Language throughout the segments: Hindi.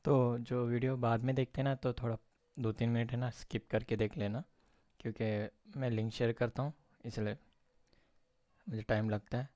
तो जो वीडियो बाद में देखते हैं ना, तो थोड़ा 2-3 मिनट है ना स्किप करके देख लेना, क्योंकि मैं लिंक शेयर करता हूँ, इसलिए मुझे टाइम लगता है।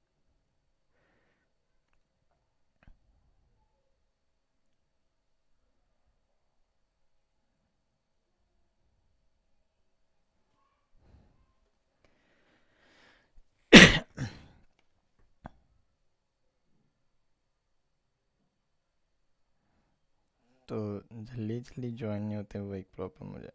तो जल्दी जल्दी ज्वाइन नहीं होते, वो एक प्रॉब्लम मुझे।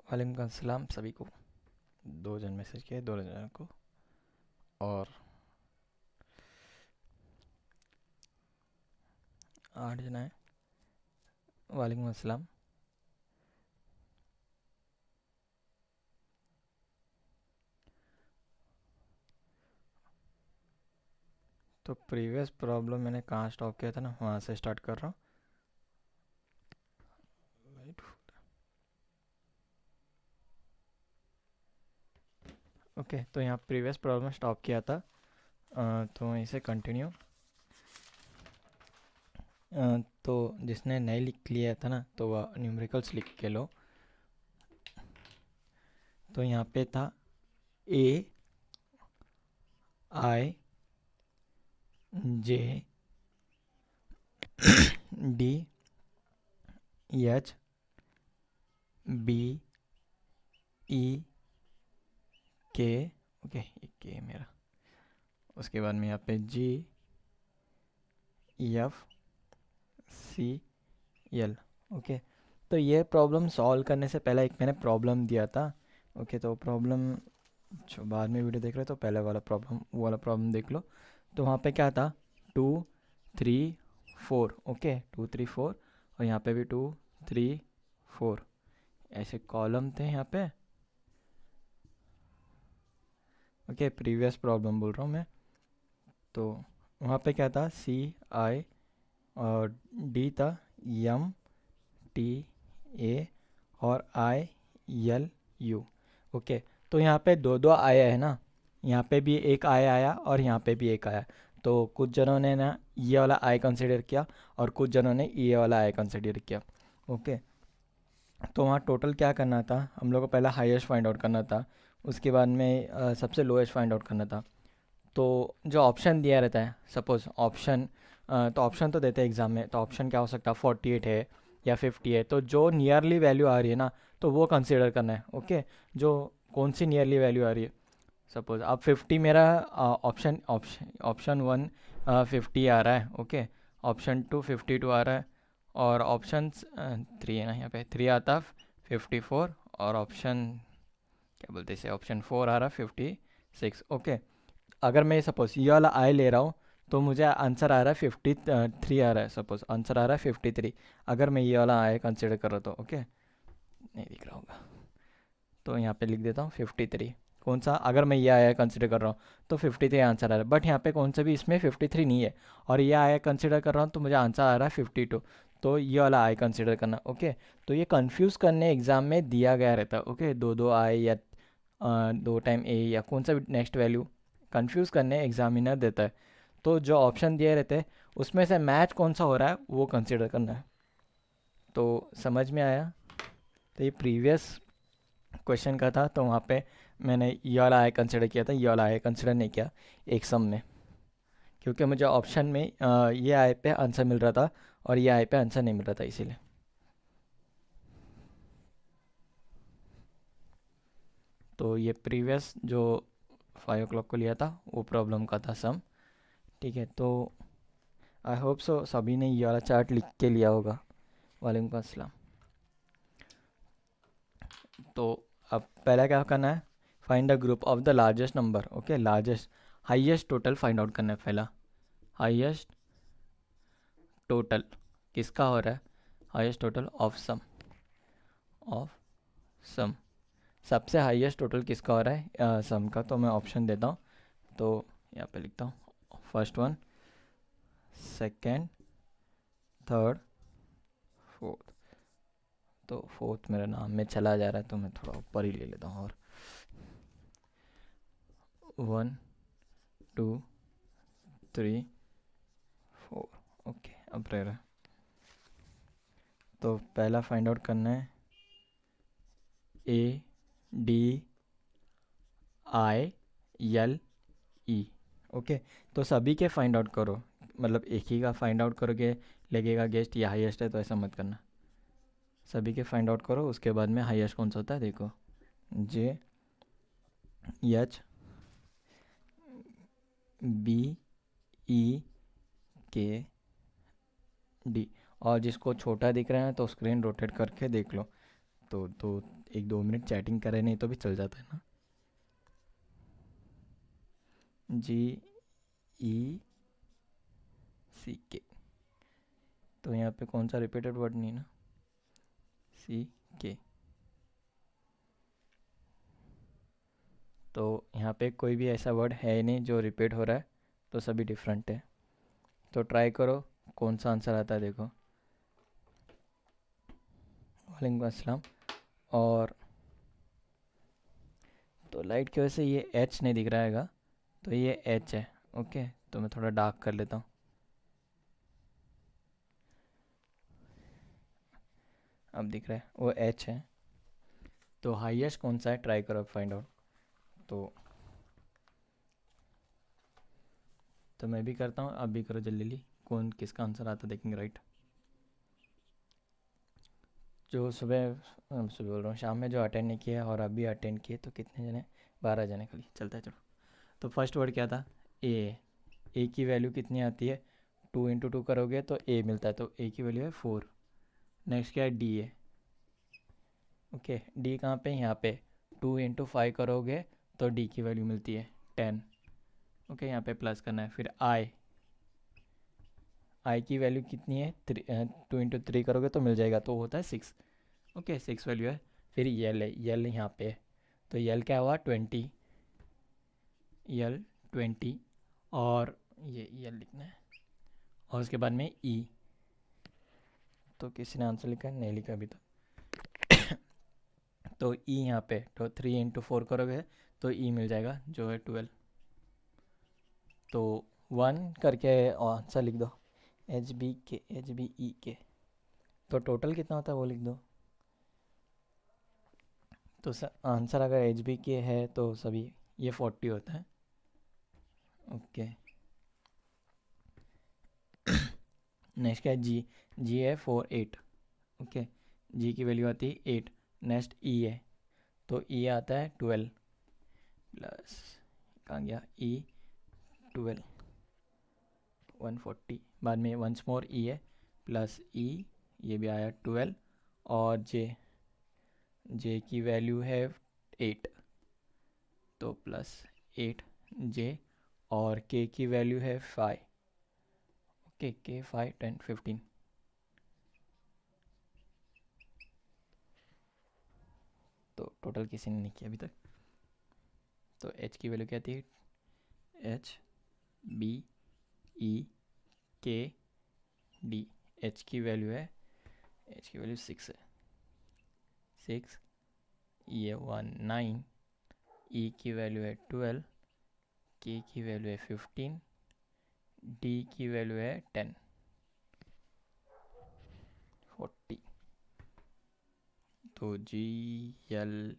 वालेकुम अस्सलाम सभी को। 2 जन मैसेज किए, 2 जन को, और 8 जन है। वालेकुम अस्सलाम। तो प्रीवियस प्रॉब्लम मैंने कहाँ स्टॉप किया था ना, वहाँ से स्टार्ट कर रहा हूँ। ओके, तो यहाँ प्रीवियस प्रॉब्लम स्टॉप किया था। तो वहीं से कंटिन्यू। तो जिसने नए लिख लिया था ना, तो वह न्यूमेरिकल्स लिख के लो। तो यहाँ पे था ए आई जे डी एच बी ई के। ओके, ये के मेरा। उसके बाद में यहाँ पे जी एफ सी एल। ओके, तो ये प्रॉब्लम सॉल्व करने से पहले एक मैंने प्रॉब्लम दिया था। ओके, तो प्रॉब्लम जो बाद में वीडियो देख रहे हो तो पहले वाला प्रॉब्लम, वो वाला प्रॉब्लम देख लो। तो वहाँ पे क्या था, 2 3 4। ओके, 2 3 4, और यहाँ पे भी 2 3 4 ऐसे कॉलम थे यहाँ पे। ओके, प्रीवियस प्रॉब्लम बोल रहा हूँ मैं। तो वहाँ पे क्या था, सी आई, और डी था एम टी ए, और आई एल यू। ओके, तो यहाँ पे दो दो आया है ना, यहाँ पे भी एक आया आया और यहाँ पे भी एक आया। तो कुछ जनों ने ना ये वाला आई कंसिडर किया, और कुछ जनों ने ये वाला आई कंसिडर किया। ओके, तो वहाँ टोटल क्या करना था, हम लोग को पहला हाईएस्ट फाइंड आउट करना था, उसके बाद में सबसे लोएस्ट फाइंड आउट करना था। तो जो ऑप्शन दिया रहता है, सपोज ऑप्शन, तो ऑप्शन तो देते हैं एग्ज़ाम में, तो ऑप्शन क्या हो सकता है, 48 है या 50 है। तो जो नियरली वैल्यू आ रही है ना, तो वो कंसिडर करना है। ओके, जो कौन सी नियरली वैल्यू आ रही है, सपोज अब 50 मेरा ऑप्शन ऑप्शन ऑप्शन 1 50 आ रहा है। ओके, ऑप्शन 2 52 आ रहा है, और ऑप्शन 3 है ना, यहाँ पे 3 आता 54, और ऑप्शन क्या बोलते हैं इसे, ऑप्शन 4 आ रहा 56। ओके, अगर मैं सपोज ये वाला आई ले रहा हूँ, तो मुझे आंसर आ रहा है 53 आ रहा है, सपोज आंसर आ रहा है 53, अगर मैं ये वाला आई कंसिडर कर रहा तो। ओके, नहीं दिख रहा होगा, तो यहाँ पे लिख देता हूँ 53। कौन सा, अगर मैं ये आया कंसिडर कर रहा हूँ तो 53 आंसर आ रहा है, बट यहाँ पे कौन सा भी इसमें 53 नहीं है, और ये आया कंसिडर कर रहा हूँ तो मुझे आंसर आ रहा है 52। तो ये वाला आई कंसिडर करना। ओके, तो ये कंफ्यूज करने एग्जाम में दिया गया रहता है। ओके, दो दो आई या 2 टाइम ए या कौन सा भी नेक्स्ट वैल्यू कंफ्यूज करने एग्जामिनर देता है। तो जो ऑप्शन दिए रहते हैं उसमें से मैच कौन सा हो रहा है वो कंसिडर करना है। तो समझ में आया। तो ये प्रीवियस क्वेश्चन का था, तो वहाँ पे मैंने ये वाला आई कंसिडर किया था, ये वाला आई कंसिडर नहीं किया एक सम में, क्योंकि मुझे ऑप्शन में ये आई पे आंसर मिल रहा था और ये आई पे आंसर नहीं मिल रहा था, इसीलिए। तो ये प्रीवियस जो 5 o'clock को लिया था वो प्रॉब्लम का था सम। ठीक है, तो आई होप सो सभी ने ये वाला चार्ट लिख के लिया होगा। वालेकुम अस्सलाम। तो अब पहला क्या करना है, find the group of the largest number. Okay, largest, highest total find out करना है पहला। हाईएस्ट टोटल किसका हो रहा है, highest total of sum, of sum. सबसे हाईएस्ट टोटल किसका हो रहा है सम का, तो मैं ऑप्शन देता हूँ। तो यहाँ पे लिखता हूँ first one, second, third, fourth. तो फोर्थ मेरा नाम में चला जा रहा है तो मैं थोड़ा ऊपर ही ले लेता हूँ। और 1 2 3 4, ओके अब रह रहा है। तो पहला फाइंड आउट करना है ADILE, ओके। तो सभी के फाइंड आउट करो, मतलब एक ही का फाइंड आउट करोगे लगेगा गेस्ट या हाईएस्ट है, तो ऐसा मत करना। सभी के फाइंड आउट करो, उसके बाद में हाईएस्ट कौन सा होता है देखो, JHBEKD। और जिसको छोटा दिख रहा है तो स्क्रीन रोटेट करके देख लो। तो 1-2 मिनट चैटिंग करे नहीं तो भी चल जाता है ना। GECK, तो यहाँ पे कौन सा रिपीटेड वर्ड नहीं ना, CK। तो यहाँ पे कोई भी ऐसा वर्ड है नहीं जो रिपीट हो रहा है, तो सभी डिफरेंट है। तो ट्राई करो कौन सा आंसर आता है देखो। वालेकुम अस्सलाम। और तो लाइट की वजह से ये H नहीं दिख रहा हैगा, तो ये H है, ओके। तो मैं थोड़ा डार्क कर लेता हूँ, अब दिख रहा है वो H है। तो हाईएस्ट कौन सा है ट्राई करो फाइंड आउट। तो मैं भी करता हूँ, आप भी करो जल्दी जल्दी, कौन किसका आंसर आता देखेंगे, राइट। जो सुबह सुबह बोल रहा हूँ, शाम में जो अटेंड नहीं किया और अभी अटेंड किए तो कितने जने, 12 जने खाली, चलता है चलो। तो फर्स्ट वर्ड क्या था, ए की वैल्यू कितनी आती है, 2 × 2 करोगे तो ए मिलता है, तो ए की वैल्यू है 4। नेक्स्ट क्या है, डी है, ओके। डी कहाँ पे, यहाँ पे 2 × 5 करोगे तो डी की वैल्यू मिलती है 10, ओके। यहाँ पे प्लस करना है। फिर आई की वैल्यू कितनी है, 2 × 3 करोगे तो मिल जाएगा, तो होता है 6, ओके 6 वैल्यू है। फिर यल है, यल यहाँ पे, तो यल क्या हुआ 20, यल 20। और ये यल लिखना है, और उसके बाद में ई। तो किसी ने आंसर लिखा है, नहीं लिखा अभी तक। तो ई यहाँ पे, तो 3 × 4 करोगे तो ई मिल जाएगा जो है 12। तो 1 करके आंसर लिख दो, HBE के। तो टोटल कितना होता है वो लिख दो। तो आंसर अगर HBK है तो सभी ये 40 होता है, ओके। नेक्स्ट क्या है, जी है 4 8, ओके। जी की वैल्यू आती है 8। नेक्स्ट ई है, तो ई आता है 12 प्लस, कहाँ गया ई, 12 140। बाद में वंस मोर ई है प्लस ई, ये भी आया 12। और जे की वैल्यू है 8, तो प्लस 8 जे। और के की वैल्यू है 5, ओके। के 5 10 15। तो टोटल किसी ने नहीं किया अभी तक। तो एच की वैल्यू क्या थी, HBEKD। एच की वैल्यू है, एच की वैल्यू 6 है, 6। ये 1 9। ई की वैल्यू है 12, के की वैल्यू है 15, डी की वैल्यू है 10 40। तो GLECK।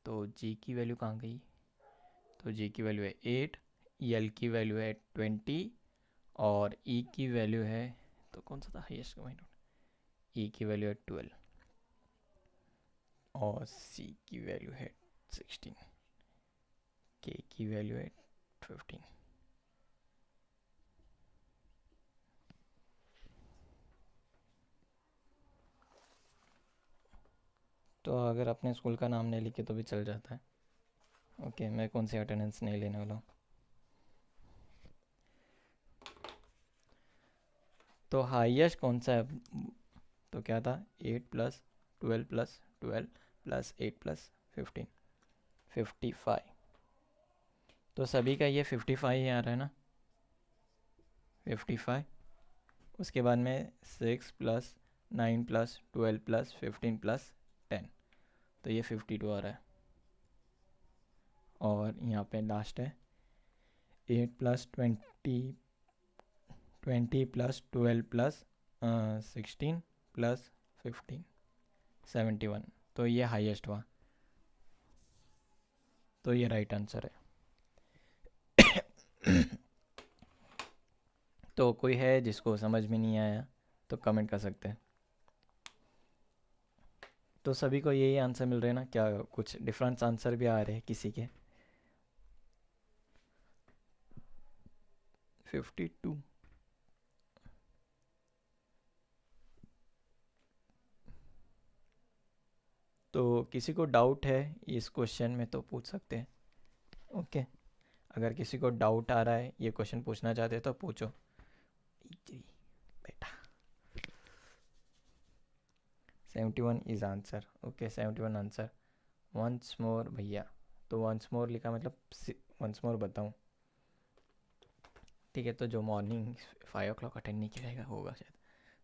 तो जी की वैल्यू कहाँ गई, तो जी की वैल्यू है 8, यल की वैल्यू है 20, और ई की वैल्यू है, तो कौन सा था हाईएस्ट का, ई की वैल्यू है 12, और सी की वैल्यू है 16, के की वैल्यू है 15। तो अगर अपने स्कूल का नाम नहीं लिखे तो भी चल जाता है, ओके। मैं कौन सी अटेंडेंस नहीं लेने वाला हूँ। तो हाईएस्ट कौन सा है तो क्या था 8 प्लस 12 प्लस 12 प्लस 8 प्लस 15, 55। तो सभी का ये 55 ही आ रहा है ना, 55। उसके बाद में 6 प्लस 9 प्लस 12 प्लस 15 प्लस 10, तो ये 52 आ रहा है। और यहाँ पे लास्ट है 8 प्लस 20 प्लस 12 प्लस 16 प्लस 15, 71। तो ये हाईएस्ट हुआ, तो ये राइट आंसर है। तो कोई है जिसको समझ में नहीं आया तो कमेंट कर सकते हैं। तो सभी को यही आंसर मिल रहे हैं ना, क्या कुछ डिफरेंस आंसर भी आ रहे हैं किसी के? 52। तो किसी को डाउट है इस क्वेश्चन में तो पूछ सकते हैं। ओके, अगर किसी को डाउट आ रहा है, ये क्वेश्चन पूछना चाहते हैं तो पूछो बेटा। 71 is answer. Okay, 71 answer. Once more भैया, तो वंस मोर लिखा मतलब वंस मोर बताऊं? ठीक है, तो जो मॉर्निंग 5 o'clock अटेंड नहीं किया होगा शायद।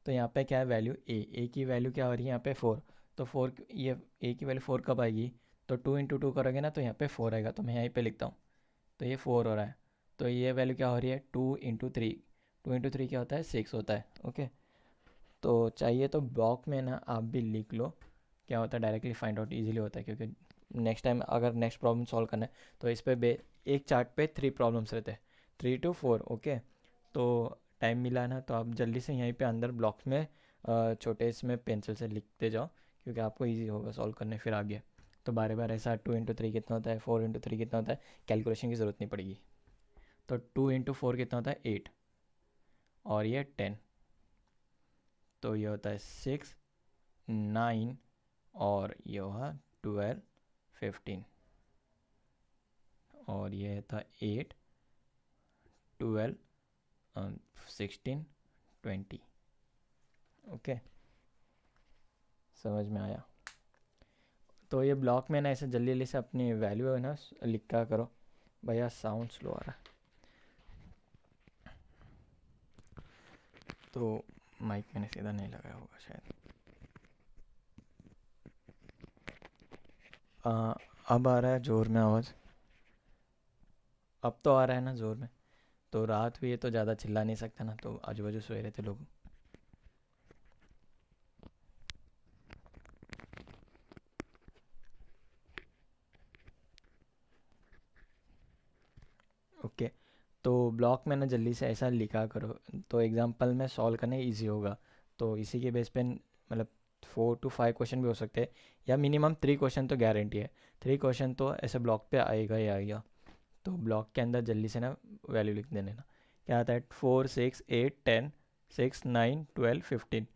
तो यहाँ पे क्या है वैल्यू ए की वैल्यू क्या हो रही है यहाँ पे 4। तो 4, ये ए की वैल्यू 4 कब आएगी? तो 2 इंटू 2 करोगे ना तो यहाँ पे 4 आएगा, तो मैं यहीं पे लिखता हूँ। तो ये 4 हो रहा है। तो ये वैल्यू क्या हो रही है? 2 इंटू 3। 2 इंटू 3 क्या होता है? 6 होता है। ओके, तो चाहिए तो ब्लॉक में ना आप भी लिख लो, क्या होता है डायरेक्टली फाइंड आउट ईजिली होता है। क्योंकि नेक्स्ट टाइम अगर नेक्स्ट प्रॉब्लम सॉल्व करना है तो इस पे एक चार्ट पे 3 प्रॉब्लम्स रहते हैं, 3 to 4। ओके, तो टाइम मिला ना तो आप जल्दी से यहीं पे अंदर ब्लॉक्स में छोटे इसमें पेंसिल से लिखते जाओ, क्योंकि आपको ईजी होगा सॉल्व करने फिर आगे। तो बार बार ऐसा 2 इंटू 3 कितना होता है, 4 इंटू 3 कितना होता है, कैलकुलेशन की ज़रूरत नहीं पड़ेगी। तो 2 इंटू 4 कितना होता है? 8, और ये 10, तो ये होता है 6, 9, और ये हुआ 12, 15, और ये था 8, 12, 16, 20। ओके, समझ में आया? तो ये ब्लॉक में ना ऐसे जल्दी जल्दी से अपनी वैल्यू है ना लिखा करो। भैया साउंड स्लो आ रहा है, तो माइक मैंने सीधा नहीं लगाया होगा शायद। अब आ रहा है जोर में आवाज़? अब तो आ रहा है ना जोर में? तो रात हुई है तो ज़्यादा चिल्ला नहीं सकता ना, तो आजू बाजू सोए रहे थे लोग। ओके, तो ब्लॉक में ना जल्दी से ऐसा लिखा करो, तो एग्जाम्पल में सॉल्व करने इजी होगा। तो इसी के बेस पे मतलब 4 to 5 क्वेश्चन भी हो सकते हैं, या मिनिमम 3 क्वेश्चन तो गारंटी है। 3 क्वेश्चन तो ऐसे ब्लॉक पे आएगा ही आएगा। तो ब्लॉक के अंदर जल्दी से ना वैल्यू लिख देने ना। क्या आता है? 4, 6, 8, 10, 6, 9, 12, 15।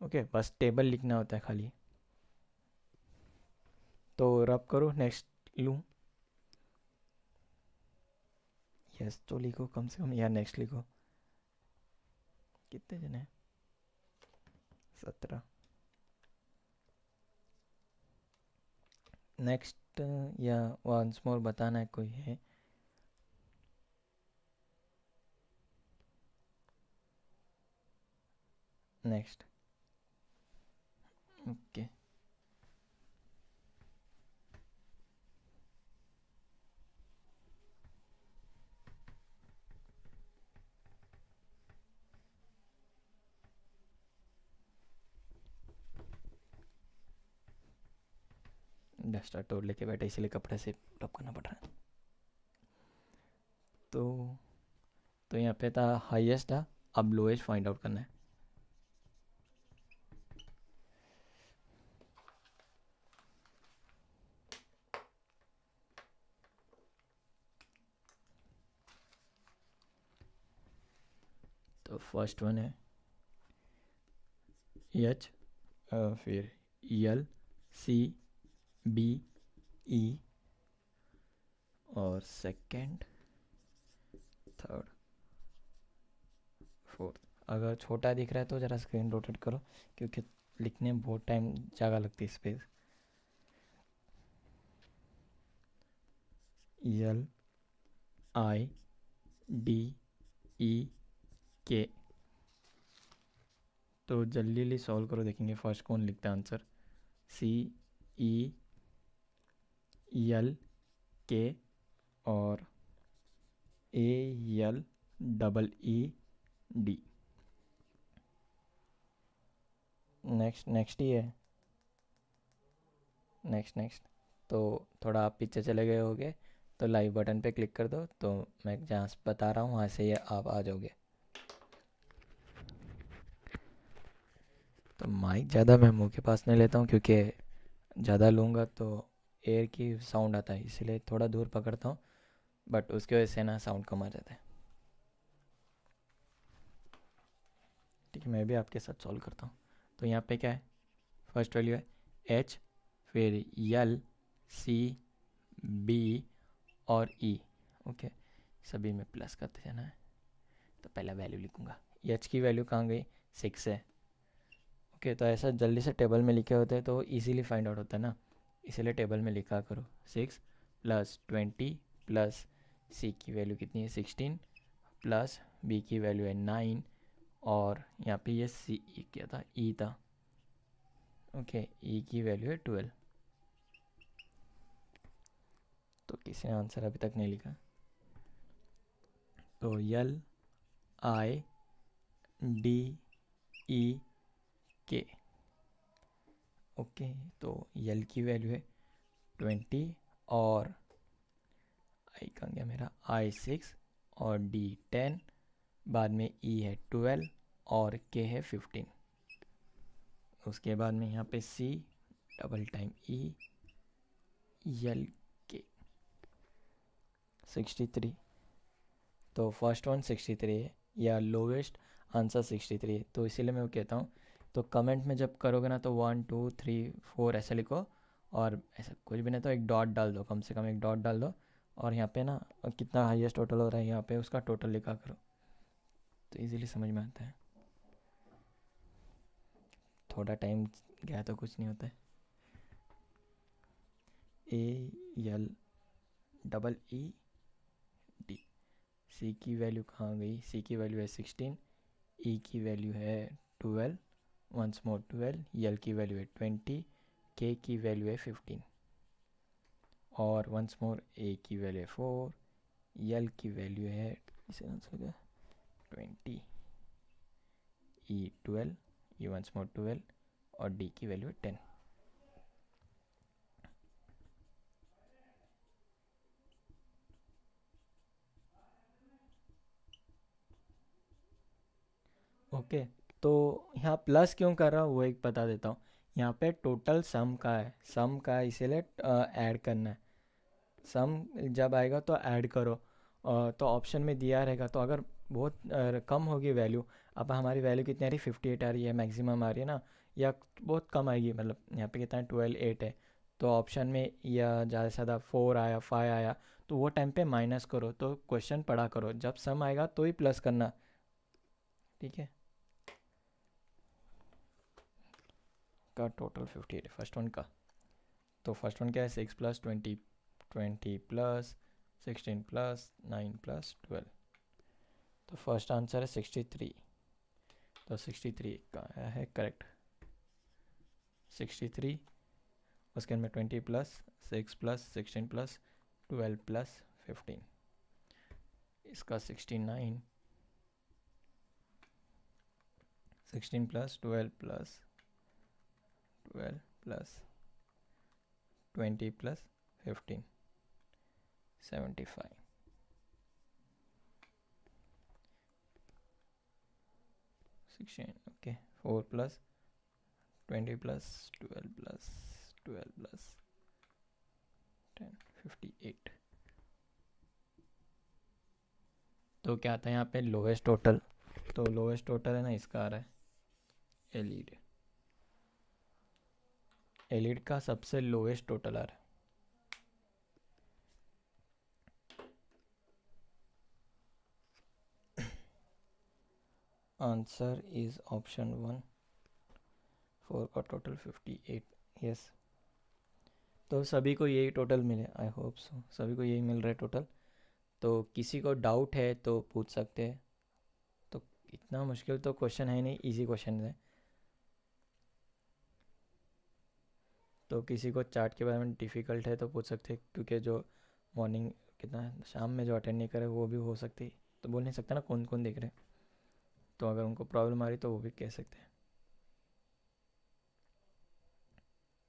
ओके, बस टेबल लिखना होता है खाली। तो रब करो, नेक्स्ट लूँ? यस तो लिखो कम से कम, या नेक्स्ट लिखो। कितने जने हैं? 17। नेक्स्ट या वंस मोर बताना है कोई है? नेक्स्ट। ओके, डस्टर तोड़ लेके बैठा इसीलिए कपड़े से टॉप करना पड़ रहा है। तो यहाँ पे था हाईएस्ट था, अब लोएस्ट फाइंड आउट करना है। तो फर्स्ट वन है एच, फिर एल, सी, बी, ई, और सेकंड, थर्ड, फोर्थ। अगर छोटा दिख रहा है तो ज़रा स्क्रीन रोटेट करो, क्योंकि लिखने में बहुत टाइम जगह लगती है space. L I D E K। तो जल्दी जल्दी सॉल्व करो, देखेंगे फर्स्ट कौन लिखता है आंसर। CELK और ALEED। नेक्स्ट ही है। नेक्स्ट। तो थोड़ा आप पीछे चले गए होगे, तो लाइव बटन पे क्लिक कर दो, तो मैं जहाँ से बता रहा हूँ वहाँ से ये आप आ जाओगे। तो माइक ज़्यादा मैं मुंह के पास नहीं लेता हूँ, क्योंकि ज़्यादा लूँगा तो एयर की साउंड आता है, इसलिए थोड़ा दूर पकड़ता हूँ, बट उसकी वजह से ना साउंड कम आ जाता है। ठीक है, मैं भी आपके साथ सॉल्व करता हूँ। तो यहाँ पे क्या है, फर्स्ट वैल्यू है H, फिर L, C, B और E। ओके, सभी में प्लस करते जाना है। तो पहला वैल्यू लिखूँगा। H की वैल्यू कहाँ गई, 6 है। ओके, तो ऐसा जल्दी से टेबल में लिखे होते हैं तो इजीली फाइंड आउट होता है ना, इसीलिए टेबल में लिखा करो। 6 प्लस 20 प्लस C की वैल्यू कितनी है, 16 प्लस B की वैल्यू है 9, और यहाँ पे ये C क्या था, E था। ओके, E की वैल्यू है 12। तो किसी ने आंसर अभी तक नहीं लिखा। तो LIDEK। ओके, तो L की वैल्यू है 20 और I कहाँ गया मेरा, I 6 और D 10, बाद में E है 12 और K है 15। उसके बाद में यहाँ पे C double time E L K 63। तो फर्स्ट वन 63 है, या लोवेस्ट आंसर 63 है, तो इसीलिए मैं वो कहता हूँ। तो कमेंट में जब करोगे ना तो 1 2 3 4 ऐसा लिखो, और ऐसा कुछ भी नहीं तो एक डॉट डाल दो, कम से कम एक डॉट डाल दो, और यहाँ पे ना कितना हाईएस्ट टोटल हो रहा है यहाँ पे उसका टोटल लिखा करो, तो इजीली समझ में आता है। थोड़ा टाइम गया तो कुछ नहीं होता है। ALEED। C की वैल्यू कहाँ गई, C की वैल्यू है 16, E की वैल्यू है 12, वंस मोर 12, L की वैल्यू है 20, K की वैल्यू है 15, और वंस मोर A की वैल्यू है 4, L की वैल्यू है इसे आंसर क्या 20, E 12, E वंस मोर 12, और D की वैल्यू है 10। ओके, तो यहाँ प्लस क्यों कर रहा हूँ वो एक बता देता हूँ। यहाँ पे टोटल सम का है, इसीलिए ऐड करना है। सम जब आएगा तो ऐड करो, तो ऑप्शन में दिया रहेगा। तो अगर बहुत कम होगी वैल्यू, अब हमारी वैल्यू कितनी आ रही है, 58 आ रही है मैक्सिमम आ रही है ना, या बहुत कम आएगी, मतलब यहाँ पे कितना है 12 8 है, तो ऑप्शन में या ज़्यादा से ज़्यादा 4 आया 5 आया, तो वो टाइम पे माइनस करो। तो क्वेश्चन पढ़ा करो, जब सम आएगा तो ही प्लस करना, ठीक है। का टोटल 58 है फर्स्ट वन का। तो फर्स्ट वन क्या है, 6 प्लस 20, 20 प्लस 16 प्लस 9 प्लस 12। तो फर्स्ट आंसर है 63। तो 63 का है करेक्ट। 63, उसके अंदर 20 प्लस 6 प्लस 16 प्लस 12 प्लस 15, इसका 69, 16 plus 12 plus 12 plus 20 plus 15, 75। 16, okay, 4 plus 20 plus 12 plus 12 plus 10, 58। तो क्या आता है यहाँ पे लोवेस्ट टोटल, तो लोवेस्ट टोटल है ना, इसका आ रहा है एलिड। एलिड का सबसे लोवेस्ट टोटल आ रहा है। आंसर इज ऑप्शन 1 4 का टोटल 58, यस। तो सभी को यही टोटल मिले, आई होप सो सभी को यही मिल रहा है टोटल। तो किसी को डाउट है तो पूछ सकते हैं। तो इतना मुश्किल तो क्वेश्चन है नहीं, इजी क्वेश्चन है। तो किसी को चार्ट के बारे में डिफ़िकल्ट है तो पूछ सकते हैं, क्योंकि जो मॉर्निंग कितना शाम में जो अटेंड नहीं करे वो भी हो सकती, तो बोल नहीं सकता ना कौन कौन देख रहे हैं। तो अगर उनको प्रॉब्लम आ रही तो वो भी कह सकते हैं।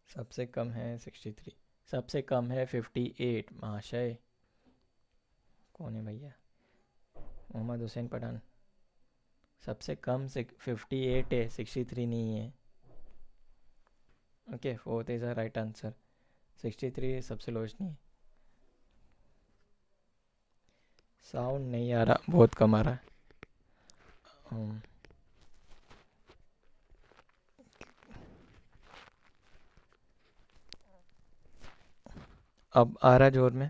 सबसे कम है 63, सबसे कम है 58 महाशय। कौन है भैया? मोहम्मद हुसैन पठान। सबसे कम 58 है, 63 नहीं है। Okay, fourth is a right answer. 63 सबसे लोएस्ट नहीं है। साउंड नहीं आ रहा, बहुत कम आ रहा है। अब आ रहा है जोर में।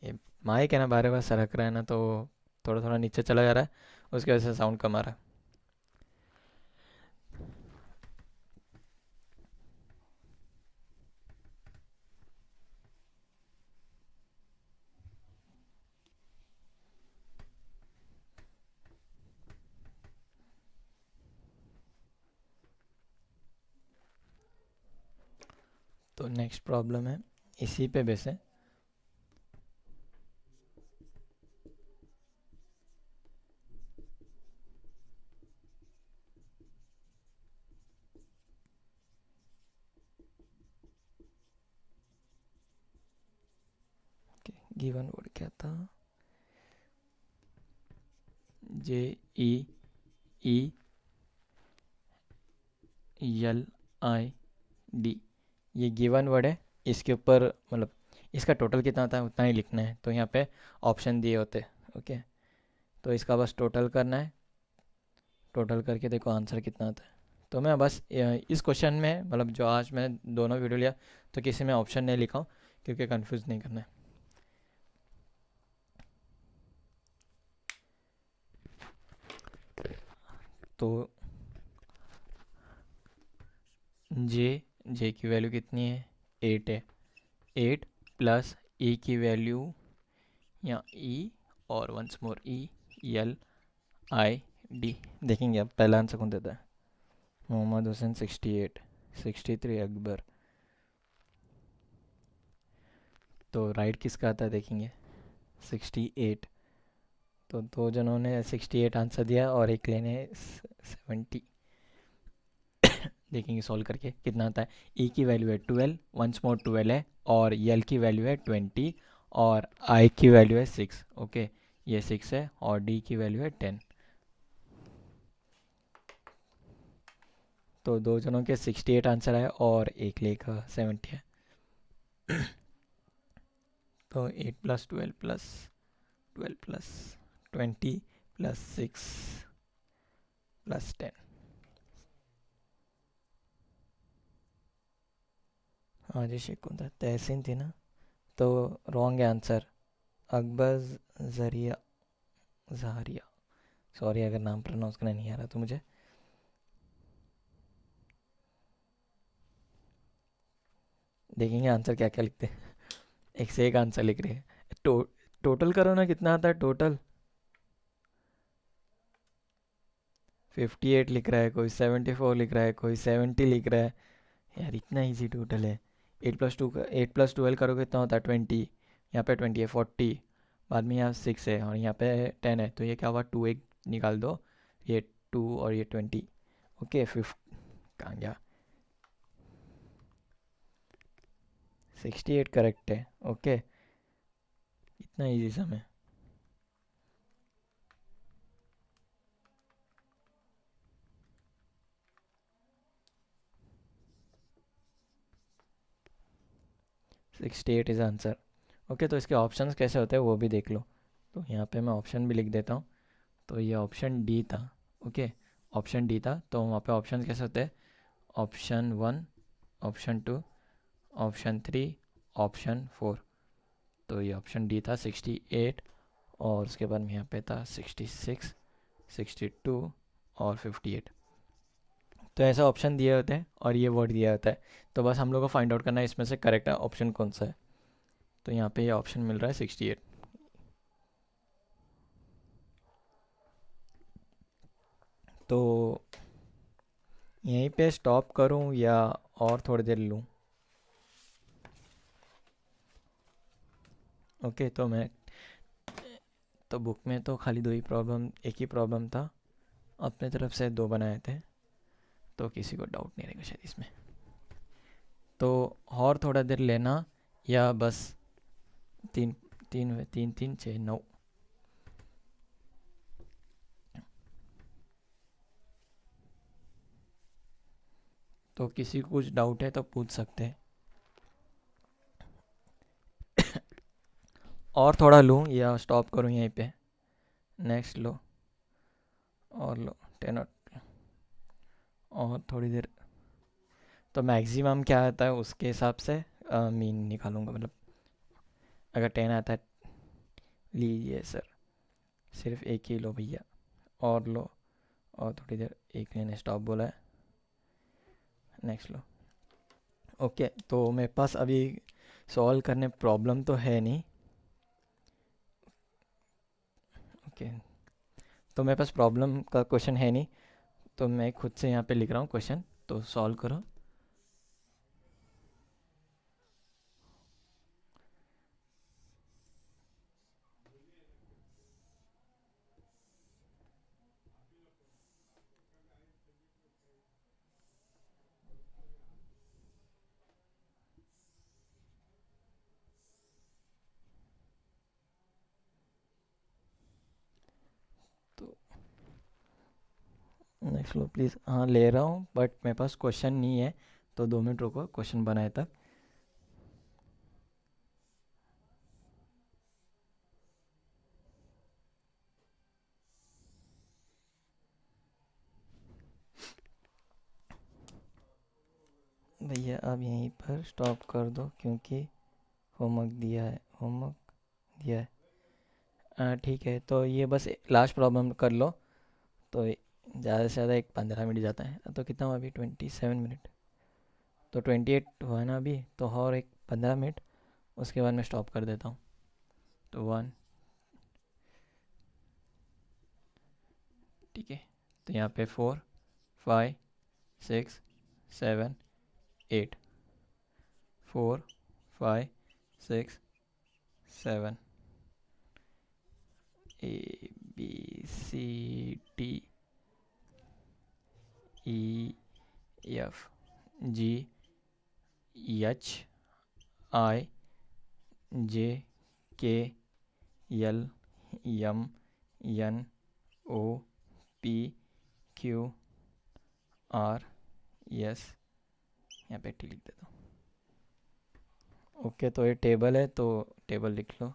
ये माइक है ना, बार बार सरक रहा है ना, तो थोड़ा थोड़ा नीचे चला जा रहा है, उसकी वजह से साउंड कम आ रहा है। तो नेक्स्ट प्रॉब्लम है इसी पे बेस है। गिवन वर्ड क्या था? जे ई ई एल आई डी, ये गिवन वर्ड है। इसके ऊपर मतलब इसका टोटल कितना होता है उतना ही लिखना है। तो यहाँ पे ऑप्शन दिए होते हैं, ओके। तो इसका बस टोटल करना है, टोटल करके देखो आंसर कितना आता है। तो मैं बस इस क्वेश्चन में मतलब जो आज मैं दोनों वीडियो लिया, तो किसी में ऑप्शन नहीं लिखा हूँ क्योंकि कंफ्यूज नहीं करना है। तो जे की वैल्यू कितनी है? 8 है। 8 प्लस ई की वैल्यू, या ई और once more E L I D. देखेंगे अब पहला आंसर कौन देता है। मोहम्मद हुसैन 68, 63 अकबर। तो राइट किसका आता है देखेंगे, 68। तो दो जनों ने 68 आंसर दिया और एक लेने 70। देखेंगे सॉल्व करके कितना आता है। ई की वैल्यू है 12, वंस मोर 12 है, और यल की वैल्यू है 20, और आई की वैल्यू है 6। ओके, ये 6 है, और डी की वैल्यू है 10। तो दो जनों के 68 आंसर है और एक लेख 70 है। तो 8 plus 12 plus 12 plus 20 plus 6 plus 10। हाँ जी, शेख कौन था? तहसीन थी ना। तो रॉन्ग है आंसर, अकबर जरिया जहारिया। सॉरी अगर नाम प्रोनाउंस करना नहीं आ रहा तो मुझे। देखेंगे आंसर क्या क्या लिखते हैं। एक से एक आंसर लिख रहे हैं। टोटल करो ना, कितना आता है टोटल। 58 लिख रहा है कोई, 74 लिख रहा है कोई, 70 लिख रहा है। यार इतना इजी टोटल है। 8 प्लस 12 करोगे कितना होता है 20। यहाँ पे 20 है, 40। बाद में यहाँ 6 है और यहाँ पे 10 है, तो ये क्या हुआ, 2 एक निकाल दो। ये 2 और ये 20। ओके, 5 कहाँ गया? 68 करेक्ट है। ओके, इतना इजी सम है। Sixty eight is answer. Okay, तो इसके ऑप्शंस कैसे होते हैं वो भी देख लो। तो यहाँ पे मैं ऑप्शन भी लिख देता हूँ। तो ये ऑप्शन डी था। ओके, ऑप्शन डी था। तो वहाँ पे ऑप्शन कैसे होते हैं, ऑप्शन 1, ऑप्शन 2, ऑप्शन 3, ऑप्शन 4। तो ये ऑप्शन डी था 68, और उसके बाद में यहाँ पे था 66, 62 और 58। तो ऐसा ऑप्शन दिए होते हैं और ये वर्ड दिया होता है, तो बस हम लोग को फाइंड आउट करना है इसमें से करेक्ट ऑप्शन कौन सा है। तो यहाँ पे ये ऑप्शन मिल रहा है 68। तो यहीं पे स्टॉप करूँ या और थोड़ी देर लूँ? ओके, तो बुक में तो खाली एक ही प्रॉब्लम था, अपने तरफ से दो बनाए थे, तो किसी को डाउट नहीं रहेगा शायद इसमें। तो और थोड़ा देर लेना या बस तीन तीन तीन तीन छः नौ। तो किसी को कुछ डाउट है तो पूछ सकते हैं। और थोड़ा लूँ या स्टॉप करूँ यहीं पे? नेक्स्ट लो और लो 10 और थोड़ी देर। तो मैक्सिमम क्या आता है उसके हिसाब से मीन निकालूंगा, मतलब अगर 10 आता है, लीजिए सर सिर्फ एक ही लो भैया, और लो और थोड़ी देर, एक मैंने स्टॉप बोला है, नेक्स्ट लो। ओके, तो मेरे पास अभी सॉल्व करने प्रॉब्लम तो है नहीं। ओके, तो मेरे पास प्रॉब्लम का क्वेश्चन है नहीं, तो मैं खुद से यहाँ पे लिख रहा हूँ क्वेश्चन, तो सॉल्व करो। तो नेक्स्ट लो प्लीज़। हाँ ले रहा हूँ, बट मेरे पास क्वेश्चन नहीं है, तो 2 मिनट रुको क्वेश्चन बनाए तक। भैया आप यहीं पर स्टॉप कर दो क्योंकि होमवर्क दिया है। ठीक है, तो ये बस लास्ट प्रॉब्लम कर लो, तो ज़्यादा से ज़्यादा एक 15 मिनट जाता है, तो कितना हुआ अभी 27 मिनट, तो 28 हुआ है ना अभी, तो और एक 15 मिनट, उसके बाद मैं स्टॉप कर देता हूँ। तो 1, ठीक है, तो यहाँ पे 4 5 6 7 8, 4 5 6 7, ABCD EFGHIJKLMNOPQRS, यहाँ पे टी लिख देता हूँ। ओके, तो ये टेबल है, तो टेबल लिख लो।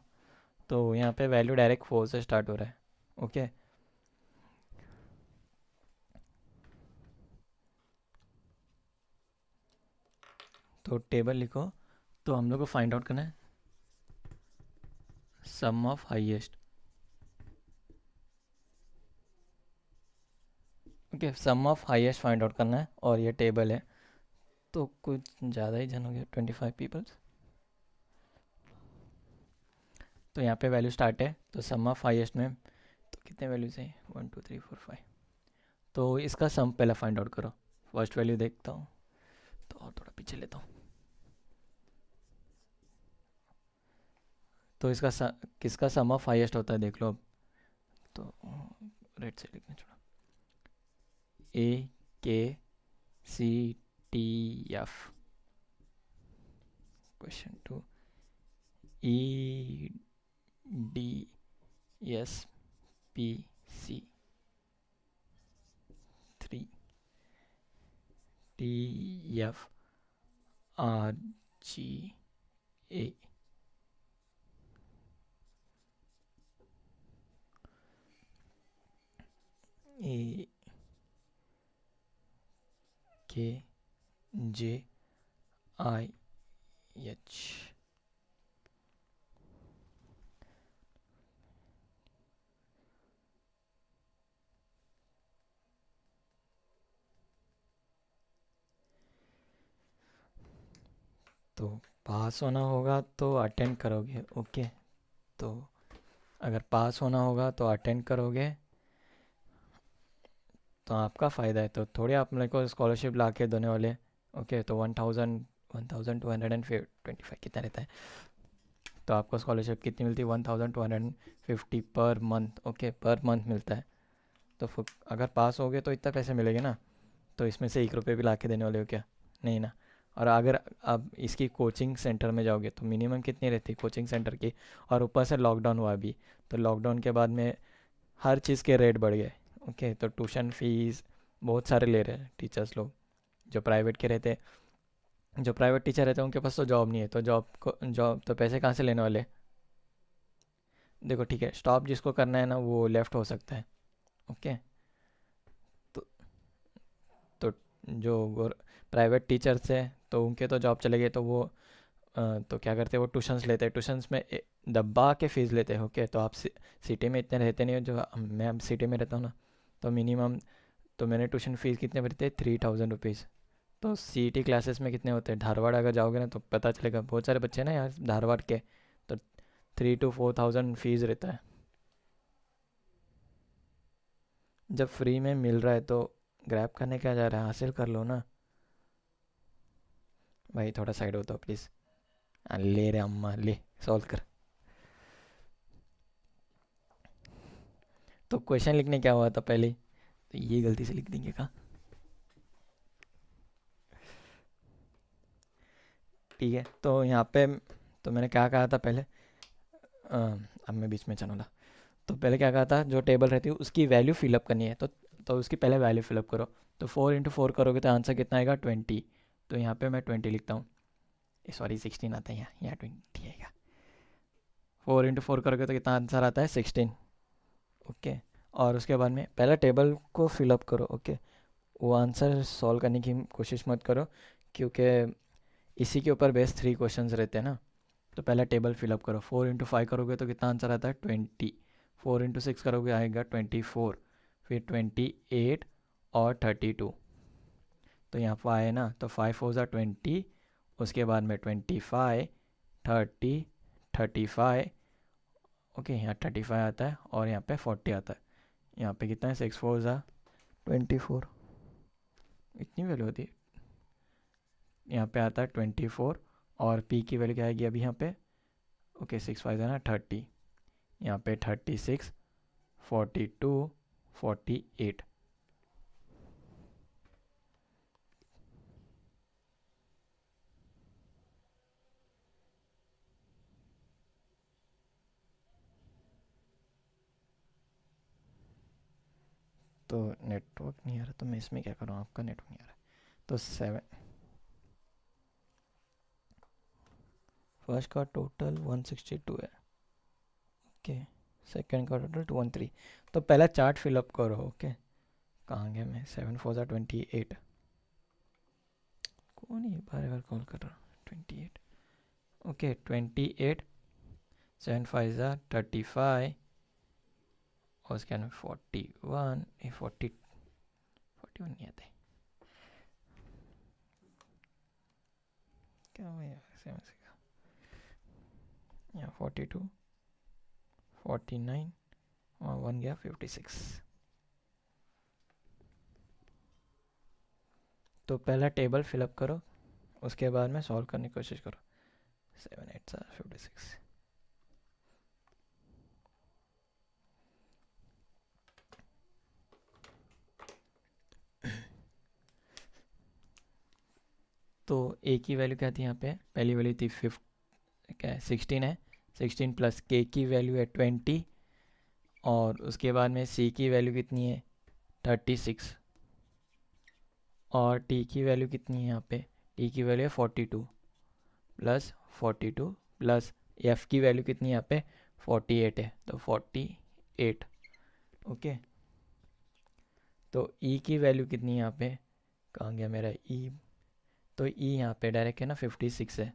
तो यहाँ पे वैल्यू डायरेक्ट 4 से स्टार्ट हो रहा है। ओके, तो टेबल लिखो। तो हम लोग को फाइंड आउट करना है sum of highest. Okay, sum of highest find out करना है, और ये टेबल है, तो कुछ ज़्यादा ही जन हो गया, 25 पीपल्स। तो यहाँ पे वैल्यू स्टार्ट है, तो सम ऑफ हाईएस्ट में तो कितने वैल्यूज हैं, 1 2 3 4 5। तो इसका सम पहले फाइंड आउट करो। फर्स्ट वैल्यू देखता हूँ, तो और थोड़ा पीछे लेता हूँ। तो किसका सम ऑफ हाईएस्ट होता है देख लो अब। तो रेड से लिखना छोड़ा, AKCTF। Question 2, EDSPC 3, TFRGA, AKJIH। तो पास होना होगा तो अटेंड करोगे, ओके। तो अगर पास होना होगा तो अटेंड करोगे तो आपका फ़ायदा है। तो थोड़े आप मेरे को स्कॉलरशिप ला के देने वाले, ओके। तो 1225 कितना रहता है, तो आपको स्कॉलरशिप कितनी मिलती है, 1250 per month, okay, per month मिलता है। तो अगर पास हो गए तो इतना पैसे मिलेंगे ना, तो इसमें से 1 रुपये भी ला के देने वाले हो क्या, नहीं ना। और अगर आप इसकी कोचिंग सेंटर में जाओगे तो मिनिमम कितनी रहती है कोचिंग सेंटर की, और ऊपर से लॉकडाउन हुआ अभी, तो लॉकडाउन के बाद में हर चीज़ के रेट बढ़ गए, ओके। तो ट्यूशन फीस बहुत सारे ले रहे हैं टीचर्स लोग, जो प्राइवेट के रहते हैं। जो प्राइवेट टीचर रहते हैं उनके पास तो जॉब नहीं है, तो जॉब तो पैसे कहाँ से लेने वाले। देखो ठीक है, स्टॉप जिसको करना है ना वो लेफ़्ट हो सकता है, ओके। तो तो जो प्राइवेट टीचर्स है तो उनके तो जॉब चले गए, तो वो तो क्या करते हैं, वो ट्यूशन्स लेते हैं, ट्यूशन्स में दबा के फ़ीस लेते हैं, ओके। तो आप सिटी में इतने रहते नहीं हो, जो मैं अब सिटी में रहता हूँ ना, तो मिनिमम, तो मैंने ट्यूशन फ़ीस कितने भरते हैं, 3000 रुपीज़। तो सीईटी क्लासेस में कितने होते हैं, धारवाड़ अगर जाओगे ना तो पता चलेगा, बहुत सारे बच्चे हैं ना यार धारवाड़ के, तो 3 to 4 thousand फीस रहता है। जब फ्री में मिल रहा है तो ग्रैब करने क्या जा रहा है, हासिल कर लो ना भाई। थोड़ा साइड हो तो प्लीज़। ले रे अम्मा ले, सॉल्व कर। तो क्वेश्चन लिखने क्या हुआ था पहले, तो ये गलती से लिख देंगे का, ठीक है। तो यहाँ पे तो मैंने क्या कहा था पहले, अब मैं बीच में चलूँगा। तो पहले क्या कहा था, जो टेबल रहती है उसकी वैल्यू फिलअप करनी है, तो उसकी पहले वैल्यू फिलअप करो। तो 4 into 4 करोगे तो आंसर कितना आएगा, 20। तो यहाँ पे मैं 20 लिखता हूँ, सॉरी 16 आता है यहाँ 20 आएगा। 4 into 4 करोगे तो कितना आंसर आता है, 16, ओके। और उसके बाद में पहले टेबल को फिलअप करो, ओके। वो आंसर सॉल्व करने की कोशिश मत करो, क्योंकि इसी के ऊपर बेस 3 क्वेश्चंस रहते हैं ना। तो पहले टेबल फिलअप करो। 4 into 5 करोगे तो कितना आंसर आता है, 20। 4 into 6 करोगे आएगा 24, फिर 28 और 32। तो यहाँ पर आए ना, तो 5 4 20, उसके बाद में 25, 30, 35, ओके। यहाँ 35 आता है और यहाँ पे 40 आता है। यहाँ पे कितना है, 6 4 24, इतनी वैल्यू होती है। यहाँ पे आता है 24, और पी की वैल्यू क्या आएगी अभी यहाँ पे, ओके 6 5 है ना 30, यहाँ पे 36, 42, 48। तो नेटवर्क नहीं आ रहा, तो मैं इसमें क्या करूँ, आपका नेटवर्क नहीं आ रहा। तो 7, फर्स्ट का टोटल 162 है, ओके। सेकंड का टोटल 213। तो पहला चार्ट फिलअप करो, ओके। कहाँ गया मैं, 7 4 28, कौन ये बार बार कॉल कर रहा, 28, ओके 28, 7 5 35, और उसके बाद 41, 41 नहीं आते क्या हुआ यार, यहाँ 42, 49, और 1 गया 56। तो पहला टेबल फिलअप करो, उसके बाद में सॉल्व करने की कोशिश करो। 7 8 56। तो ए की वैल्यू क्या थी यहाँ पे, पहली वैल्यू थी 5, क्या है 16 है, 16 प्लस के की वैल्यू है 20, और उसके बाद में सी की वैल्यू कितनी है 36, और टी की वैल्यू कितनी है यहाँ पे, टी की वैल्यू है 42 प्लस 42 प्लस एफ की वैल्यू कितनी है यहाँ पे 48 है, तो 48, ओके। तो ई की वैल्यू कितनी है यहाँ पे, कहाँ गया मेरा ई, तो ई यहाँ पे डायरेक्ट है ना 56 है,